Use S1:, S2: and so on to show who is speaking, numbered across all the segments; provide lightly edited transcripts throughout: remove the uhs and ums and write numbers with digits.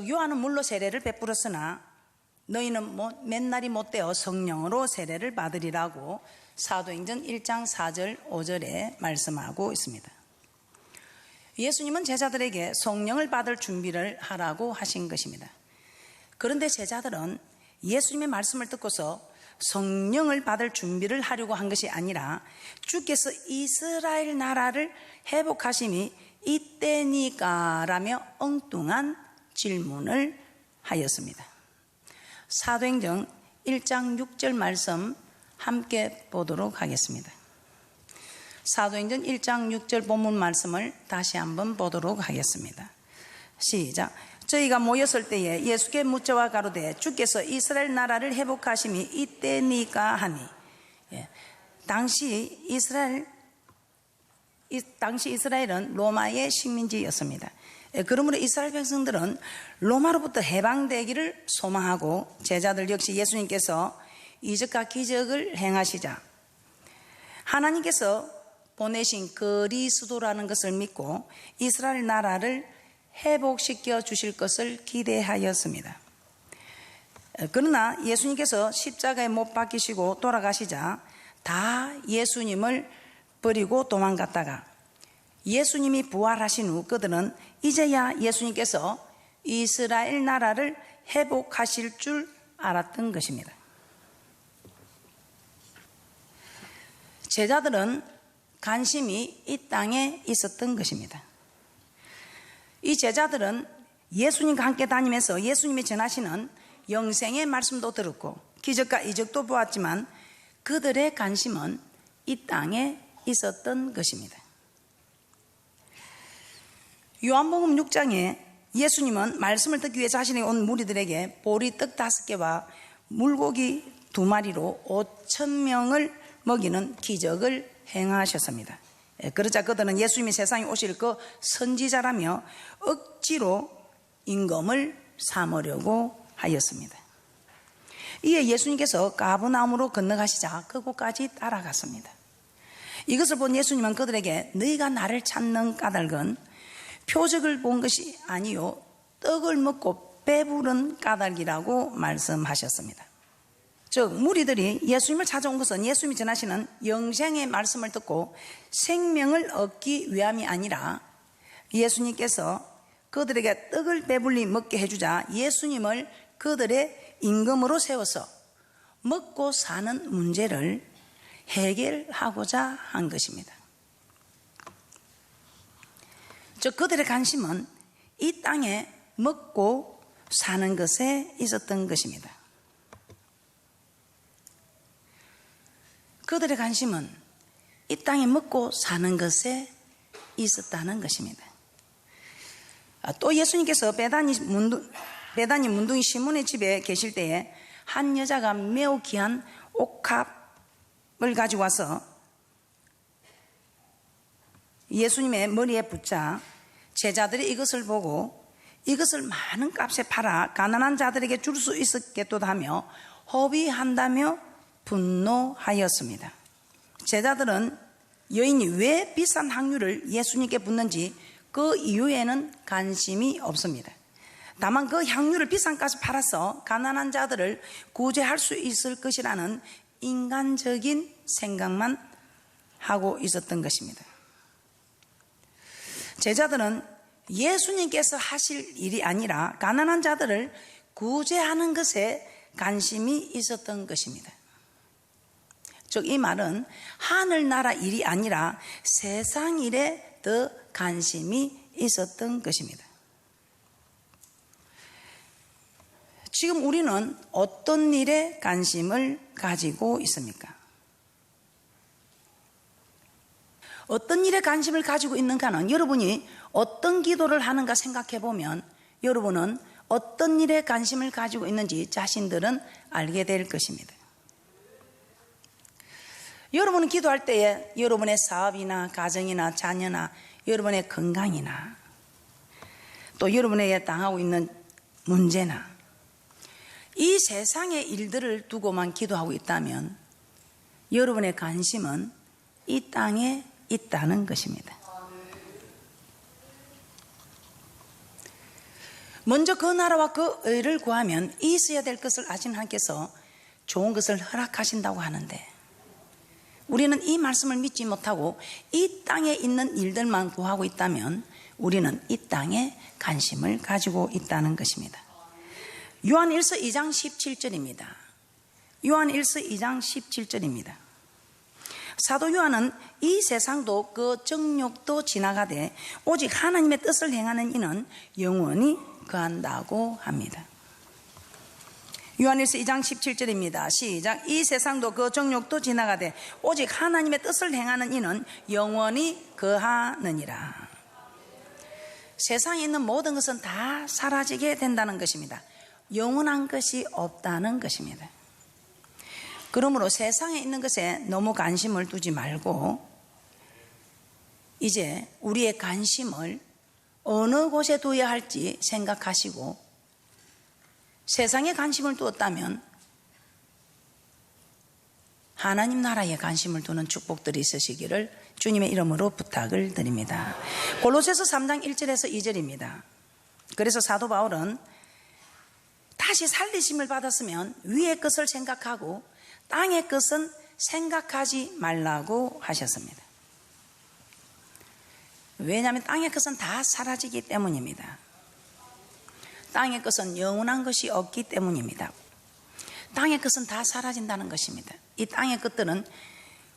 S1: 요한은 물로 세례를 베풀었으나 너희는 맨날이 못되어 성령으로 세례를 받으리라고 사도행전 1장 4절 5절에 말씀하고 있습니다. 예수님은 제자들에게 성령을 받을 준비를 하라고 하신 것입니다. 그런데 제자들은 예수님의 말씀을 듣고서 성령을 받을 준비를 하려고 한 것이 아니라 주께서 이스라엘 나라를 회복하심이 이때니까 라며 엉뚱한 질문을 하였습니다. 사도행전 1장 6절 말씀 함께 보도록 하겠습니다. 사도행전 1장 6절 본문 말씀을 다시 한번 보도록 하겠습니다. 시작. 저희가 모였을 때에 예수께 묻자와 가로되 주께서 이스라엘 나라를 회복하심이 이때니까 하니. 당시 이스라엘은 로마의 식민지였습니다. 그러므로 이스라엘 백성들은 로마로부터 해방되기를 소망하고 제자들 역시 예수님께서 이적과 기적을 행하시자 하나님께서 보내신 그리스도라는 것을 믿고 이스라엘 나라를 회복시켜 주실 것을 기대하였습니다. 그러나 예수님께서 십자가에 못 박히시고 돌아가시자 다 예수님을 버리고 도망갔다가 예수님이 부활하신 후 그들은 이제야 예수님께서 이스라엘 나라를 회복하실 줄 알았던 것입니다. 제자들은 관심이 이 땅에 있었던 것입니다. 이 제자들은 예수님과 함께 다니면서 예수님이 전하시는 영생의 말씀도 들었고 기적과 이적도 보았지만 그들의 관심은 이 땅에 있었던 것입니다. 요한복음 6장에 예수님은 말씀을 듣기 위해 자신이 온 무리들에게 보리떡 5개와 물고기 2마리로 5,000명을 먹이는 기적을 행하셨습니다. 그러자 그들은 예수님이 세상에 오실 그 선지자라며 억지로 임금을 삼으려고 하였습니다. 이에 예수님께서 가버나움으로 건너가시자 그곳까지 따라갔습니다. 이것을 본 예수님은 그들에게 너희가 나를 찾는 까닭은 표적을 본 것이 아니요 떡을 먹고 배부른 까닭이라고 말씀하셨습니다. 즉 무리들이 예수님을 찾아온 것은 예수님이 전하시는 영생의 말씀을 듣고 생명을 얻기 위함이 아니라 예수님께서 그들에게 떡을 배불리 먹게 해주자 예수님을 그들의 임금으로 세워서 먹고 사는 문제를 해결하고자 한 것입니다. 즉 그들의 관심은 이 땅에 먹고 사는 것에 있었던 것입니다. 그들의 관심은 이 땅에 먹고 사는 것에 있었다는 것입니다. 또 예수님께서 베다니 문둥이 시몬의 집에 계실 때에 한 여자가 매우 귀한 옥합을 가지고 와서 예수님의 머리에 붙자 제자들이 이것을 보고 이것을 많은 값에 팔아 가난한 자들에게 줄 수 있었겠도다 하며 허비한다며 분노하였습니다. 제자들은 여인이 왜 비싼 향유를 예수님께 붓는지 그 이유에는 관심이 없습니다. 다만 그 향유를 비싼 값에 팔아서 가난한 자들을 구제할 수 있을 것이라는 인간적인 생각만 하고 있었던 것입니다. 제자들은 예수님께서 하실 일이 아니라 가난한 자들을 구제하는 것에 관심이 있었던 것입니다. 즉 이 말은 하늘나라 일이 아니라 세상 일에 더 관심이 있었던 것입니다. 지금 우리는 어떤 일에 관심을 가지고 있습니까? 어떤 일에 관심을 가지고 있는가는 여러분이 어떤 기도를 하는가 생각해 보면 여러분은 어떤 일에 관심을 가지고 있는지 자신들은 알게 될 것입니다. 여러분은 기도할 때에 여러분의 사업이나 가정이나 자녀나 여러분의 건강이나 또 여러분에게 당하고 있는 문제나 이 세상의 일들을 두고만 기도하고 있다면 여러분의 관심은 이 땅에 있다는 것입니다. 먼저 그 나라와 그 의를 구하면 있어야 될 것을 아신 하나님께서 좋은 것을 허락하신다고 하는데, 우리는 이 말씀을 믿지 못하고 이 땅에 있는 일들만 구하고 있다면 우리는 이 땅에 관심을 가지고 있다는 것입니다. 요한일서 2장 17절입니다. 요한일서 2장 17절입니다. 사도 요한은 이 세상도 그 정욕도 지나가되 오직 하나님의 뜻을 행하는 이는 영원히 거한다고 합니다. 요한일서 2장 17절입니다. 시작. 이 세상도 그 정욕도 지나가되 오직 하나님의 뜻을 행하는 이는 영원히 거하느니라. 세상에 있는 모든 것은 다 사라지게 된다는 것입니다. 영원한 것이 없다는 것입니다. 그러므로 세상에 있는 것에 너무 관심을 두지 말고 이제 우리의 관심을 어느 곳에 두어야 할지 생각하시고, 세상에 관심을 두었다면 하나님 나라에 관심을 두는 축복들이 있으시기를 주님의 이름으로 부탁을 드립니다. 골로새서 3장 1절에서 2절입니다. 그래서 사도 바울은 다시 살리심을 받았으면 위의 것을 생각하고 땅의 것은 생각하지 말라고 하셨습니다. 왜냐하면 땅의 것은 다 사라지기 때문입니다. 땅의 것은 영원한 것이 없기 때문입니다. 땅의 것은 다 사라진다는 것입니다. 이 땅의 것들은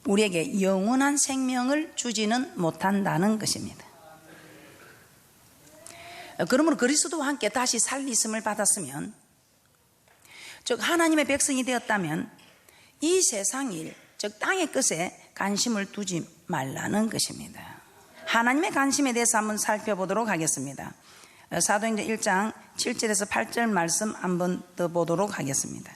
S1: 우리에게 영원한 생명을 주지는 못한다는 것입니다. 그러므로 그리스도와 함께 다시 살리심을 받았으면, 즉 하나님의 백성이 되었다면 이 세상 일, 즉 땅의 것에 관심을 두지 말라는 것입니다. 하나님의 관심에 대해서 한번 살펴보도록 하겠습니다. 사도행전 1장 7절에서 8절 말씀 한번 더 보도록 하겠습니다.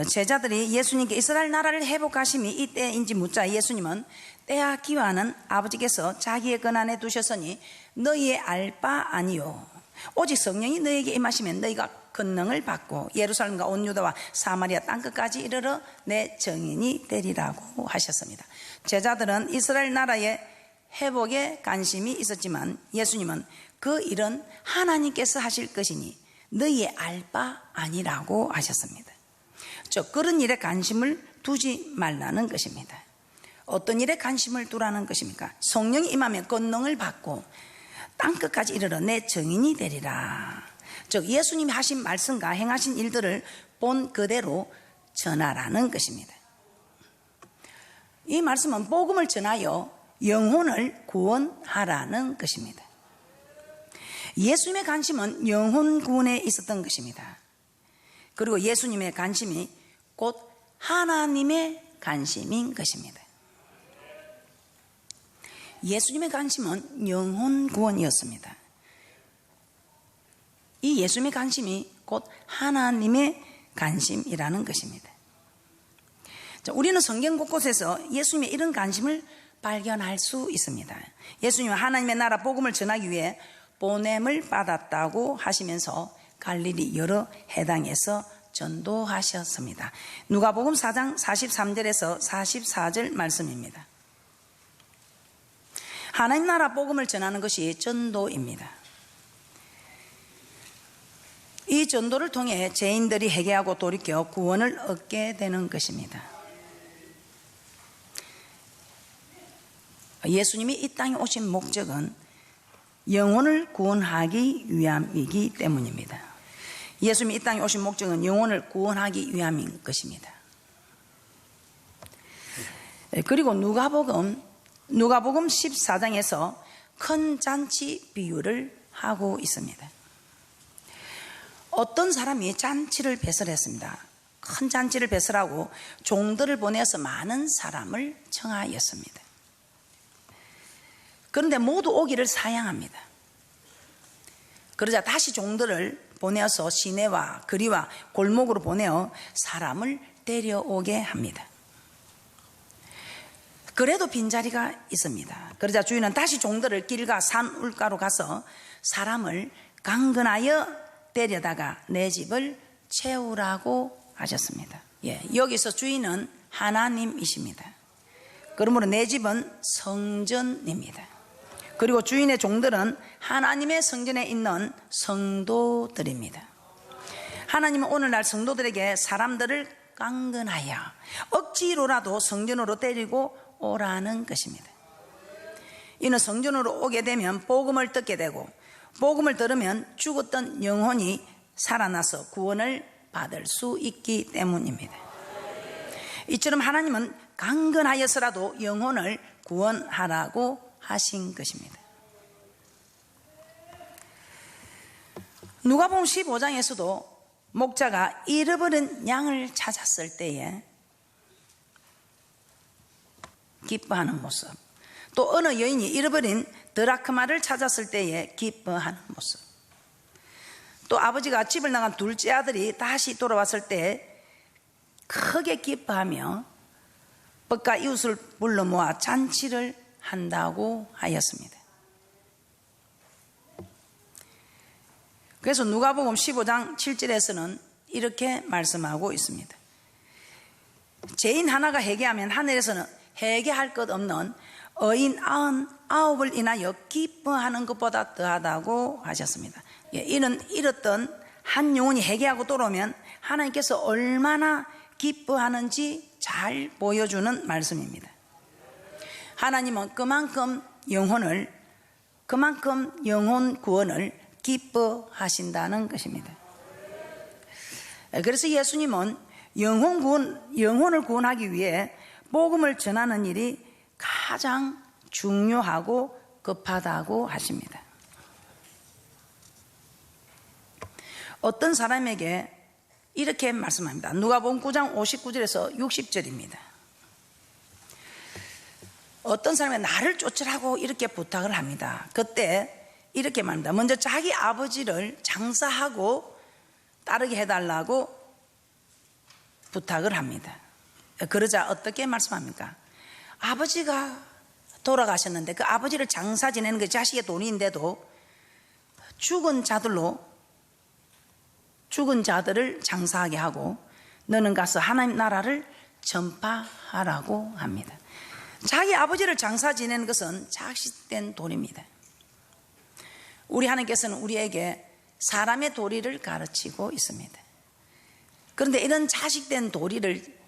S1: 제자들이 예수님께 이스라엘 나라를 회복하심이 이때인지 묻자 예수님은 때와 기한은 아버지께서 자기의 권한에 두셨으니 너희의 알 바 아니요 오직 성령이 너희에게 임하시면 너희가 권능을 받고 예루살렘과 온 유다와 사마리아 땅끝까지 이르러 내 증인이 되리라고 하셨습니다. 제자들은 이스라엘 나라의 회복에 관심이 있었지만 예수님은 그 일은 하나님께서 하실 것이니 너희의 알 바 아니라고 하셨습니다. 즉 그런 일에 관심을 두지 말라는 것입니다. 어떤 일에 관심을 두라는 것입니까? 성령이 임하면 권능을 받고 땅끝까지 이르러 내 증인이 되리라. 즉 예수님이 하신 말씀과 행하신 일들을 본 그대로 전하라는 것입니다. 이 말씀은 복음을 전하여 영혼을 구원하라는 것입니다. 예수님의 관심은 영혼 구원에 있었던 것입니다. 그리고 예수님의 관심이 곧 하나님의 관심인 것입니다. 예수님의 관심은 영혼 구원이었습니다. 이 예수님의 관심이 곧 하나님의 관심이라는 것입니다. 자, 우리는 성경 곳곳에서 예수님의 이런 관심을 발견할 수 있습니다. 예수님은 하나님의 나라 복음을 전하기 위해 보냄을 받았다고 하시면서 갈릴리 여러 해당에서 전도하셨습니다. 누가복음 4장 43절에서 44절 말씀입니다. 하나님 나라 복음을 전하는 것이 전도입니다. 이 전도를 통해 죄인들이 회개하고 돌이켜 구원을 얻게 되는 것입니다. 예수님이 이 땅에 오신 목적은 영혼을 구원하기 위함이기 때문입니다. 예수님이 이 땅에 오신 목적은 영혼을 구원하기 위함인 것입니다. 그리고 누가복음 14장에서 큰 잔치 비유를 하고 있습니다. 어떤 사람이 잔치를 배설했습니다. 큰 잔치를 배설하고 종들을 보내서 많은 사람을 청하였습니다. 그런데 모두 오기를 사양합니다. 그러자 다시 종들을 보내어서 시내와 거리와 골목으로 보내어 사람을 데려오게 합니다. 그래도 빈자리가 있습니다. 그러자 주인은 다시 종들을 길과 산 울가로 가서 사람을 강건하여 데려다가 내 집을 채우라고 하셨습니다. 여기서 주인은 하나님이십니다. 그러므로 내 집은 성전입니다. 그리고 주인의 종들은 하나님의 성전에 있는 성도들입니다. 하나님은 오늘날 성도들에게 사람들을 깡근하여 억지로라도 성전으로 데리고 오라는 것입니다. 이는 성전으로 오게 되면 복음을 듣게 되고, 복음을 들으면 죽었던 영혼이 살아나서 구원을 받을 수 있기 때문입니다. 이처럼 하나님은 강건하여서라도 영혼을 구원하라고 하신 것입니다. 누가복음 15장에서도 목자가 잃어버린 양을 찾았을 때에 기뻐하는 모습, 또 어느 여인이 잃어버린 드라크마를 찾았을 때에 기뻐하는 모습, 또 아버지가 집을 나간 둘째 아들이 다시 돌아왔을 때 크게 기뻐하며 법과 이웃을 불러 모아 잔치를 한다고 하였습니다. 그래서 누가복음 15장 7절에서는 이렇게 말씀하고 있습니다. 죄인 하나가 회개하면 하늘에서는 회개할 것 없는 어인 99을 인하여 기뻐하는 것보다 더하다고 하셨습니다. 이는 잃었던 한 영혼이 회개하고 돌아오면 하나님께서 얼마나 기뻐하는지 잘 보여주는 말씀입니다. 하나님은 그만큼 영혼 구원을 기뻐하신다는 것입니다. 그래서 예수님은 영혼을 구원하기 위해 복음을 전하는 일이 가장 중요하고 급하다고 하십니다. 어떤 사람에게 이렇게 말씀합니다. 누가복음 9장 59절에서 60절입니다. 어떤 사람이 나를 쫓으라고 이렇게 부탁을 합니다. 그때 이렇게 말합니다. 먼저 자기 아버지를 장사하고 따르게 해달라고 부탁을 합니다. 그러자 어떻게 말씀합니까? 아버지가 돌아가셨는데 그 아버지를 장사 지내는 게 자식의 돈인데도 죽은 자들을 장사하게 하고 너는 가서 하나님 나라를 전파하라고 합니다. 자기 아버지를 장사 지내는 것은 자식된 돈입니다. 우리 하나님께서는 우리에게 사람의 도리를 가르치고 있습니다. 그런데 이런 자식된 도리를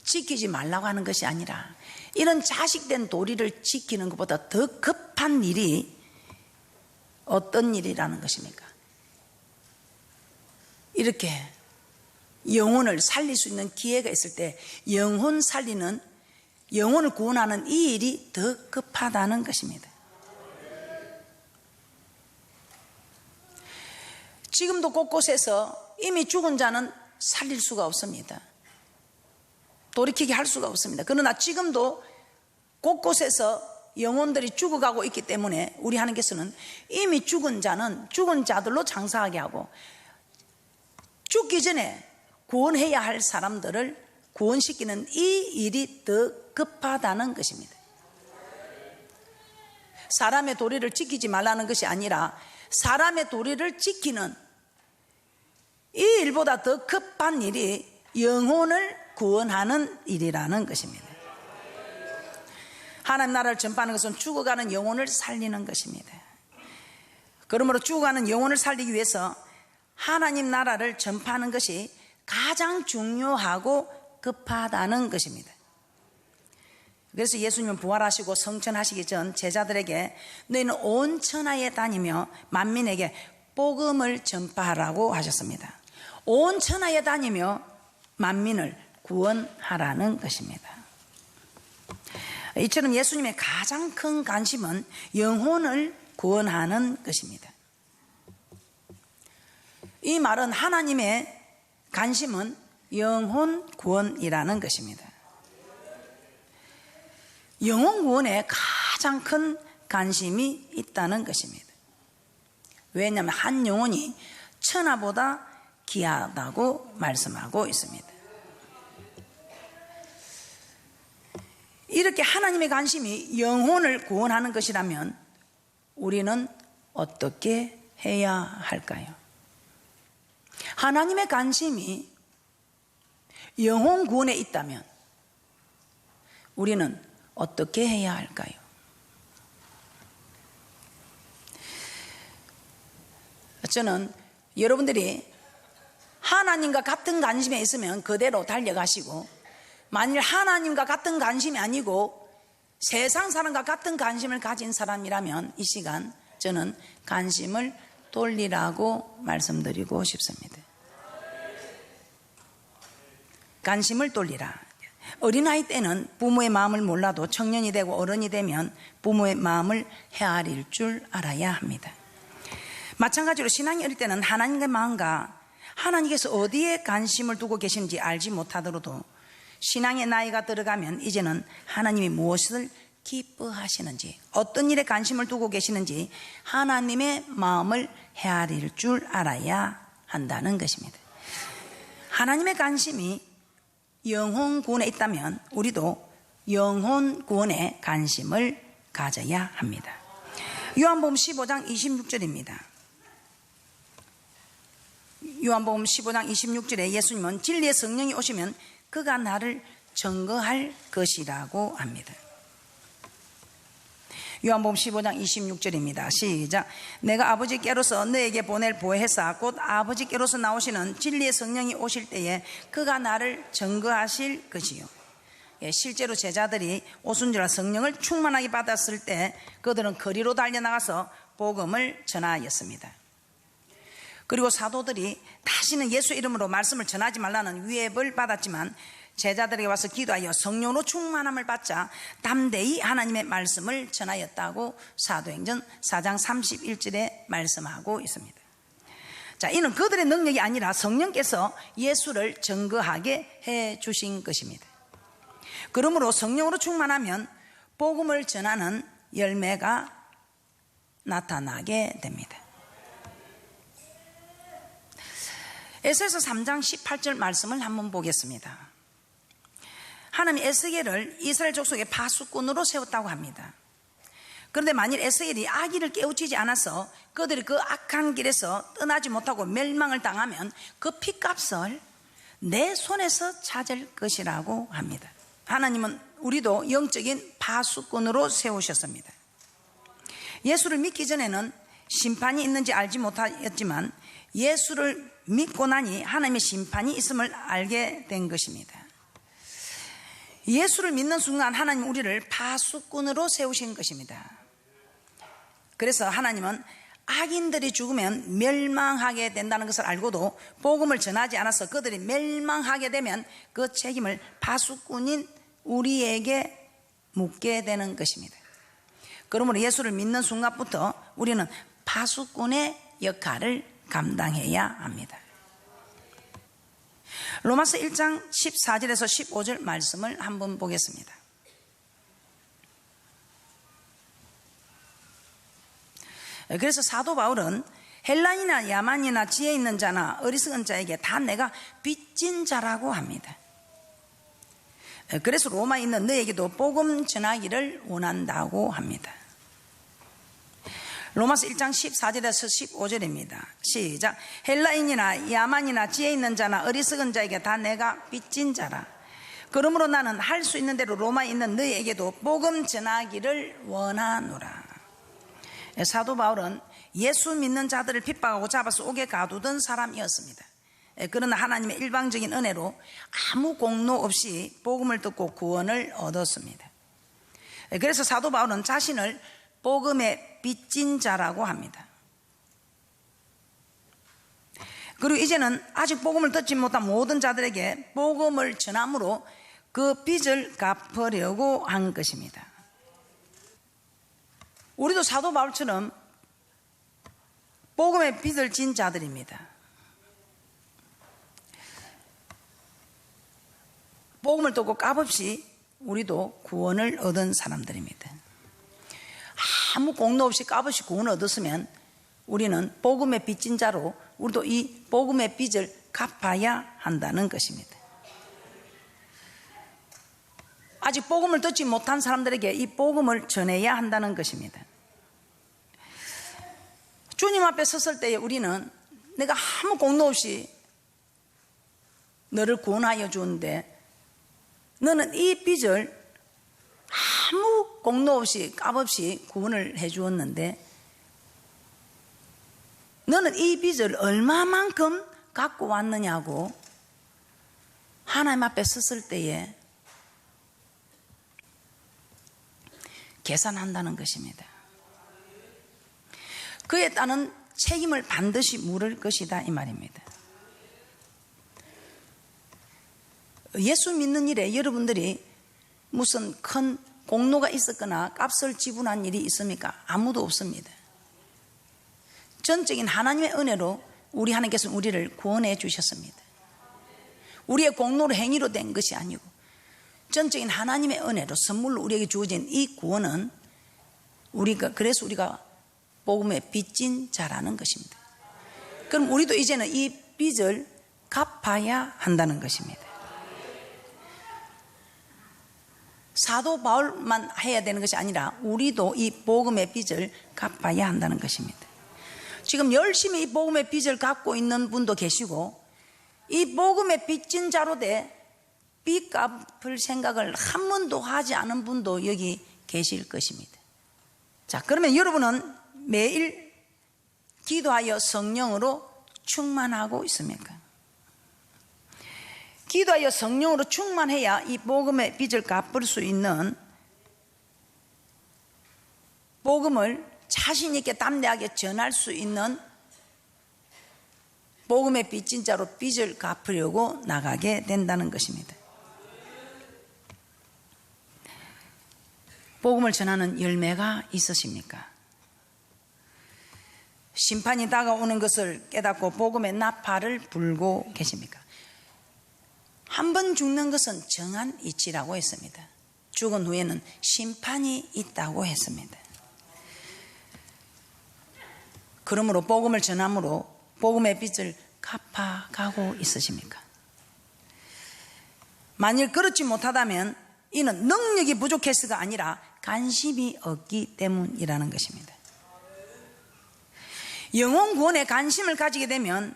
S1: 지키지 말라고 하는 것이 아니라 이런 자식된 도리를 지키는 것보다 더 급한 일이 어떤 일이라는 것입니까? 이렇게 영혼을 살릴 수 있는 기회가 있을 때 영혼을 구원하는 이 일이 더 급하다는 것입니다. 지금도 곳곳에서 이미 죽은 자는 살릴 수가 없습니다. 돌이키게 할 수가 없습니다. 그러나 지금도 곳곳에서 영혼들이 죽어가고 있기 때문에 우리 하나님께서는 이미 죽은 자들로 장사하게 하고 죽기 전에 구원해야 할 사람들을 구원시키는 이 일이 더 급하다는 것입니다. 사람의 도리를 지키지 말라는 것이 아니라 사람의 도리를 지키는 이 일보다 더 급한 일이 영혼을 구원하는 일이라는 것입니다. 하나님 나라를 전파하는 것은 죽어가는 영혼을 살리는 것입니다. 그러므로 죽어가는 영혼을 살리기 위해서 하나님 나라를 전파하는 것이 가장 중요하고 급하다는 것입니다. 그래서 예수님은 부활하시고 성천하시기 전 제자들에게 너희는 온 천하에 다니며 만민에게 복음을 전파하라고 하셨습니다. 온 천하에 다니며 만민을 구원하라는 것입니다. 이처럼 예수님의 가장 큰 관심은 영혼을 구원하는 것입니다. 이 말은 하나님의 관심은 영혼 구원이라는 것입니다. 영혼 구원에 가장 큰 관심이 있다는 것입니다. 왜냐하면 한 영혼이 천하보다 귀하다고 말씀하고 있습니다. 이렇게 하나님의 관심이 영혼을 구원하는 것이라면 우리는 어떻게 해야 할까요? 하나님의 관심이 영혼 구원에 있다면 우리는 어떻게 해야 할까요? 저는 여러분들이 하나님과 같은 관심에 있으면 그대로 달려가시고, 만일 하나님과 같은 관심이 아니고 세상 사람과 같은 관심을 가진 사람이라면 이 시간 저는 관심을 돌리라고 말씀드리고 싶습니다. 관심을 돌리라. 어린아이 때는 부모의 마음을 몰라도 청년이 되고 어른이 되면 부모의 마음을 헤아릴 줄 알아야 합니다. 마찬가지로 신앙이 어릴 때는 하나님의 마음과 하나님께서 어디에 관심을 두고 계시는지 알지 못하더라도 신앙의 나이가 들어가면 이제는 하나님이 무엇을 기뻐하시는지, 어떤 일에 관심을 두고 계시는지 하나님의 마음을 헤아릴 줄 알아야 한다는 것입니다. 하나님의 관심이 영혼 구원에 있다면 우리도 영혼 구원에 관심을 가져야 합니다. 요한복음 15장 26절입니다. 요한복음 15장 26절에 예수님은 진리의 성령이 오시면 그가 나를 증거할 것이라고 합니다. 요한복음 15장 26절입니다. 시작. 내가 아버지께로서 너에게 보낼 보혜사 곧 아버지께로서 나오시는 진리의 성령이 오실 때에 그가 나를 증거하실 것이요. 실제로 제자들이 오순절날 성령을 충만하게 받았을 때 그들은 거리로 달려나가서 복음을 전하였습니다. 그리고 사도들이 다시는 예수 이름으로 말씀을 전하지 말라는 위협을 받았지만 제자들에게 와서 기도하여 성령으로 충만함을 받자 담대히 하나님의 말씀을 전하였다고 사도행전 4장 31절에 말씀하고 있습니다. 자, 이는 그들의 능력이 아니라 성령께서 예수를 증거하게 해 주신 것입니다. 그러므로 성령으로 충만하면 복음을 전하는 열매가 나타나게 됩니다. 에스겔서 3장 18절 말씀을 한번 보겠습니다. 하나님 에스겔을 이스라엘 족속의 파수꾼으로 세웠다고 합니다. 그런데 만일 에스겔이 악의를 깨우치지 않아서 그들이 그 악한 길에서 떠나지 못하고 멸망을 당하면 그 핏값을 내 손에서 찾을 것이라고 합니다. 하나님은 우리도 영적인 파수꾼으로 세우셨습니다. 예수를 믿기 전에는 심판이 있는지 알지 못하였지만 예수를 믿고 나니 하나님의 심판이 있음을 알게 된 것입니다. 예수를 믿는 순간 하나님 우리를 파수꾼으로 세우신 것입니다. 그래서 하나님은 악인들이 죽으면 멸망하게 된다는 것을 알고도 복음을 전하지 않아서 그들이 멸망하게 되면 그 책임을 파수꾼인 우리에게 묻게 되는 것입니다. 그러므로 예수를 믿는 순간부터 우리는 파수꾼의 역할을 감당해야 합니다. 로마서 1장 14절에서 15절 말씀을 한번 보겠습니다. 그래서 사도 바울은 헬라인이나 야만이나 지혜 있는 자나 어리석은 자에게 다 내가 빚진 자라고 합니다. 그래서 로마에 있는 너에게도 복음 전하기를 원한다고 합니다. 로마서 1장 14절에서 15절입니다. 시작. 헬라인이나 야만이나 지혜 있는 자나 어리석은 자에게 다 내가 빚진 자라. 그러므로 나는 할 수 있는 대로 로마에 있는 너희에게도 복음 전하기를 원하노라. 사도 바울은 예수 믿는 자들을 핍박하고 잡아서 옥에 가두던 사람이었습니다. 그러나 하나님의 일방적인 은혜로 아무 공로 없이 복음을 듣고 구원을 얻었습니다. 그래서 사도 바울은 자신을 복음의 빚진 자라고 합니다. 그리고 이제는 아직 복음을 듣지 못한 모든 자들에게 복음을 전함으로 그 빚을 갚으려고 한 것입니다. 우리도 사도 바울처럼 복음의 빚을 진 자들입니다. 복음을 듣고 값없이 우리도 구원을 얻은 사람들입니다. 아무 공로 없이 값없이 구원을 얻었으면 우리는 복음의 빚진 자로 우리도 이 복음의 빚을 갚아야 한다는 것입니다. 아직 복음을 듣지 못한 사람들에게 이 복음을 전해야 한다는 것입니다. 주님 앞에 섰을 때에 우리는 내가 아무 공로 없이 너를 구원하여 주었는데 너는 이 빚을 아무 공로 없이 값 없이 구원을 해 주었는데 너는 이 빚을 얼마만큼 갖고 왔느냐고 하나님 앞에 섰을 때에 계산한다는 것입니다. 그에 따른 책임을 반드시 물을 것이다 이 말입니다. 예수 믿는 일에 여러분들이 무슨 큰 공로가 있었거나 값을 지불한 일이 있습니까? 아무도 없습니다. 전적인 하나님의 은혜로 우리 하나님께서는 우리를 구원해 주셨습니다. 우리의 공로로 행위로 된 것이 아니고 전적인 하나님의 은혜로 선물로 우리에게 주어진 이 구원은 그래서 우리가 복음의 빚진 자라는 것입니다. 그럼 우리도 이제는 이 빚을 갚아야 한다는 것입니다. 사도 바울만 해야 되는 것이 아니라 우리도 이 복음의 빚을 갚아야 한다는 것입니다. 지금 열심히 이 복음의 빚을 갚고 있는 분도 계시고 이 복음의 빚진 자로 돼 빚 갚을 생각을 한 번도 하지 않은 분도 여기 계실 것입니다. 자, 그러면 여러분은 매일 기도하여 성령으로 충만하고 있습니까? 기도하여 성령으로 충만해야 이 복음의 빚을 갚을 수 있는 복음을 자신 있게 담대하게 전할 수 있는 복음의 빚진 자로 빚을 갚으려고 나가게 된다는 것입니다. 복음을 전하는 열매가 있으십니까? 심판이 다가오는 것을 깨닫고 복음의 나팔을 불고 계십니까? 한 번 죽는 것은 정한 이치라고 했습니다. 죽은 후에는 심판이 있다고 했습니다. 그러므로 복음을 전함으로 복음의 빚을 갚아가고 있으십니까? 만일 그렇지 못하다면 이는 능력이 부족해서가 아니라 관심이 없기 때문이라는 것입니다. 영혼 구원에 관심을 가지게 되면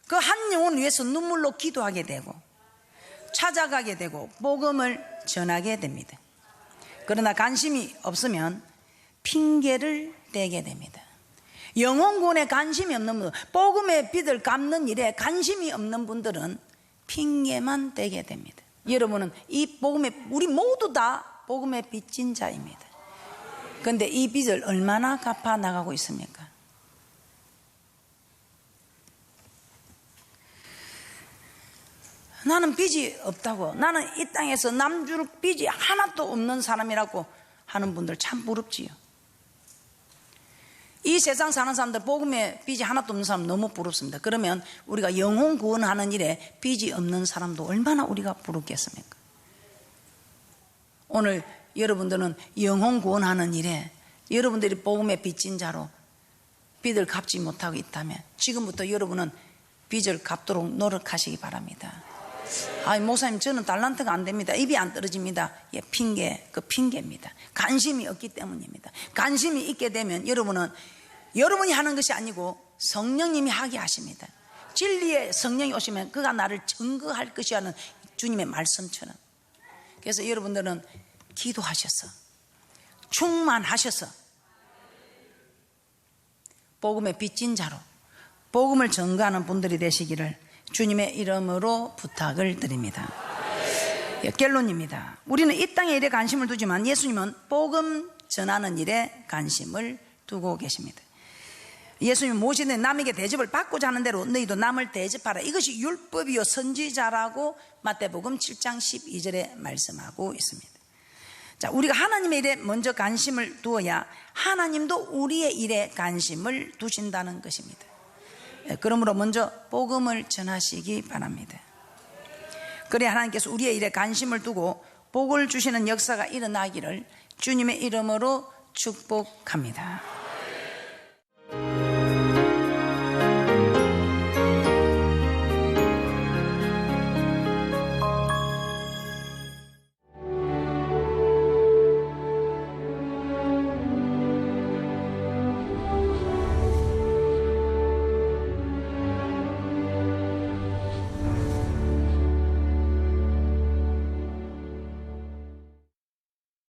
S1: 그 한 영혼을 위해서 눈물로 기도하게 되고 찾아가게 되고 복음을 전하게 됩니다. 그러나 관심이 없으면 핑계를 대게 됩니다. 영혼 구원에 관심이 없는 분들, 복음의 빚을 갚는 일에 관심이 없는 분들은 핑계만 대게 됩니다. 여러분은 이 복음의, 우리 모두 다 복음의 빚진 자입니다. 그런데 이 빚을 얼마나 갚아 나가고 있습니까? 나는 빚이 없다고, 나는 이 땅에서 남줄 빚이 하나도 없는 사람이라고 하는 분들 참 부럽지요. 이 세상 사는 사람들 복음에 빚이 하나도 없는 사람 너무 부럽습니다. 그러면 우리가 영혼 구원하는 일에 빚이 없는 사람도 얼마나 우리가 부럽겠습니까? 오늘 여러분들은 영혼 구원하는 일에 여러분들이 복음의 빚진 자로 빚을 갚지 못하고 있다면 지금부터 여러분은 빚을 갚도록 노력하시기 바랍니다. 목사님 저는 달란트가 안 됩니다. 입이 안 떨어집니다. 예, 그 핑계입니다. 관심이 없기 때문입니다. 관심이 있게 되면 여러분은 여러분이 하는 것이 아니고 성령님이 하게 하십니다. 진리의 성령이 오시면 그가 나를 증거할 것이라는 주님의 말씀처럼. 그래서 여러분들은 기도하셔서 충만하셔서 복음의 빚진 자로 복음을 전가하는 분들이 되시기를 주님의 이름으로 부탁을 드립니다. 결론입니다. 우리는 이 땅의 일에 관심을 두지만 예수님은 복음 전하는 일에 관심을 두고 계십니다. 예수님은 무엇이든 남에게 대접을 받고자 하는 대로 너희도 남을 대접하라. 이것이 율법이요 선지자라고 마태복음 7장 12절에 말씀하고 있습니다. 자, 우리가 하나님의 일에 먼저 관심을 두어야 하나님도 우리의 일에 관심을 두신다는 것입니다. 그러므로 먼저 복음을 전하시기 바랍니다. 그래야 하나님께서 우리의 일에 관심을 두고 복을 주시는 역사가 일어나기를 주님의 이름으로 축복합니다.